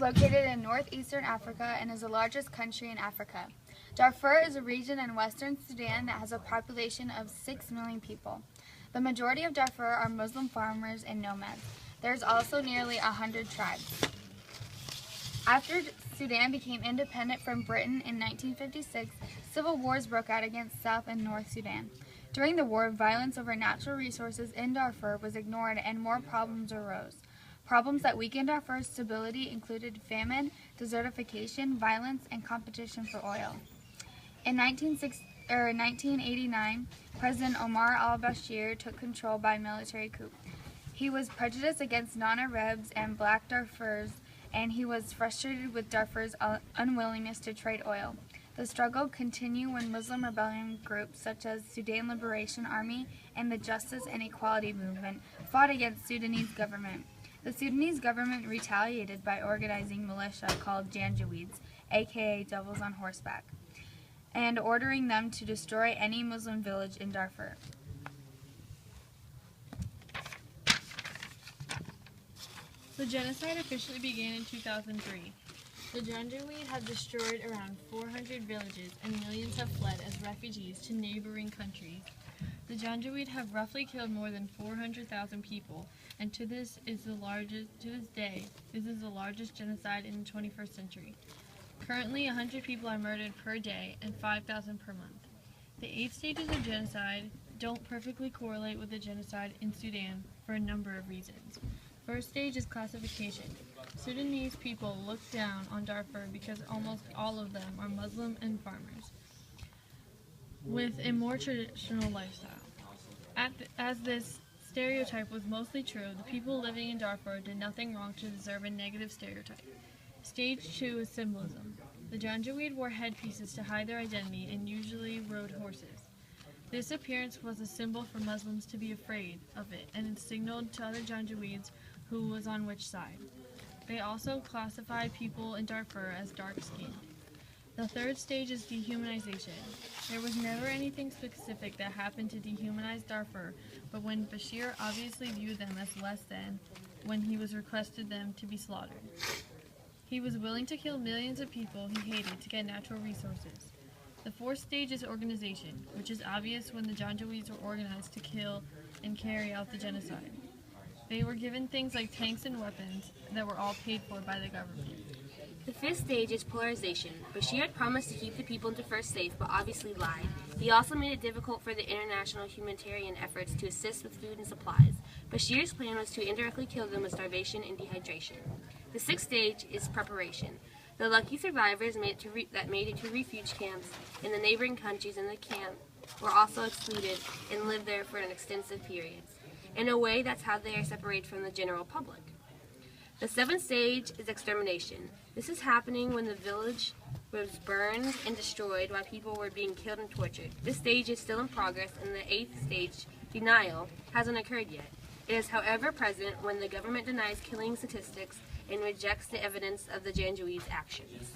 is located in northeastern Africa and is the largest country in Africa. Darfur is a region in western Sudan that has a population of 6 million people. The majority of Darfur are Muslim farmers and nomads. There is also nearly 100 tribes. After Sudan became independent from Britain in 1956, civil wars broke out against South and North Sudan. During the war, violence over natural resources in Darfur was ignored and more problems arose. Problems that weakened Darfur's stability included famine, desertification, violence, and competition for oil. In 1989, President Omar al-Bashir took control by military coup. He was prejudiced against non-Arabs and black Darfurs, and he was frustrated with Darfur's unwillingness to trade oil. The struggle continued when Muslim rebellion groups such as Sudan Liberation Army and the Justice and Equality Movement fought against Sudanese government. The Sudanese government retaliated by organizing militia called Janjaweeds, aka Devils on Horseback, and ordering them to destroy any Muslim village in Darfur. The genocide officially began in 2003. The Janjaweed have destroyed around 400 villages and millions have fled as refugees to neighboring countries. The Janjaweed have roughly killed more than 400,000 people, and to this day, this is the largest genocide in the 21st century. Currently, 100 people are murdered per day and 5,000 per month. The 8 stages of genocide don't perfectly correlate with the genocide in Sudan for a number of reasons. First stage is classification. Sudanese people look down on Darfur because almost all of them are Muslim and farmers with a more traditional lifestyle. As this stereotype was mostly true, the people living in Darfur did nothing wrong to deserve a negative stereotype. Stage 2 is symbolism. The Janjaweed wore headpieces to hide their identity and usually rode horses. This appearance was a symbol for Muslims to be afraid of it, and it signaled to other Janjaweeds who was on which side. They also classified people in Darfur as dark-skinned. The third stage is dehumanization. There was never anything specific that happened to dehumanize Darfur, but when Bashir obviously viewed them as less than when he requested them to be slaughtered. He was willing to kill millions of people he hated to get natural resources. The fourth stage is organization, which is obvious when the Janjaweeds were organized to kill and carry out the genocide. They were given things like tanks and weapons that were all paid for by the government. The fifth stage is polarization. Bashir had promised to keep the people in Darfur safe, but obviously lied. He also made it difficult for the international humanitarian efforts to assist with food and supplies. Bashir's plan was to indirectly kill them with starvation and dehydration. The sixth stage is preparation. The lucky survivors that made it to refuge camps in the neighboring countries in the camp were also excluded and lived there for an extensive period. In a way, that's how they are separated from the general public. The seventh stage is extermination. This is happening when the village was burned and destroyed while people were being killed and tortured. This stage is still in progress, and the eighth stage, denial, hasn't occurred yet. It is, however, present when the government denies killing statistics and rejects the evidence of the Janjaweeds' actions.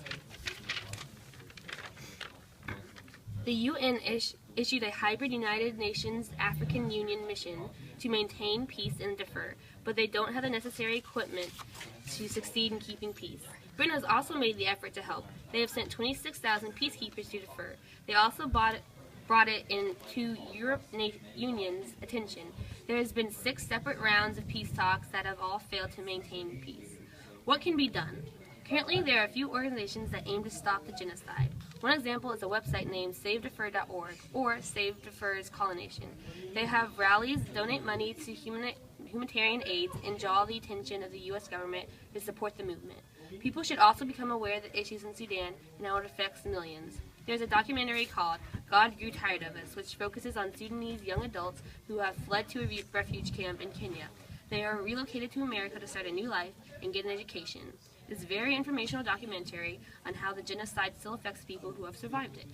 The UN issued a hybrid United Nations African Union mission to maintain peace in Darfur, but they don't have the necessary equipment to succeed in keeping peace. Britain has also made the effort to help. They have sent 26,000 peacekeepers to Darfur. They also brought it into European Union's attention. There has been 6 separate rounds of peace talks that have all failed to maintain peace. What can be done? Currently, there are a few organizations that aim to stop the genocide. One example is a website named SaveDarfur.org, or Save Darfur's Colonization. They have rallies, donate money to humanitarian aid, and draw the attention of the U.S. government to support the movement. People should also become aware of the issues in Sudan and how it affects millions. There's a documentary called God Grew Tired of Us, which focuses on Sudanese young adults who have fled to a refuge camp in Kenya. They are relocated to America to start a new life and get an education. It's a very informational documentary on how the genocide still affects people who have survived it.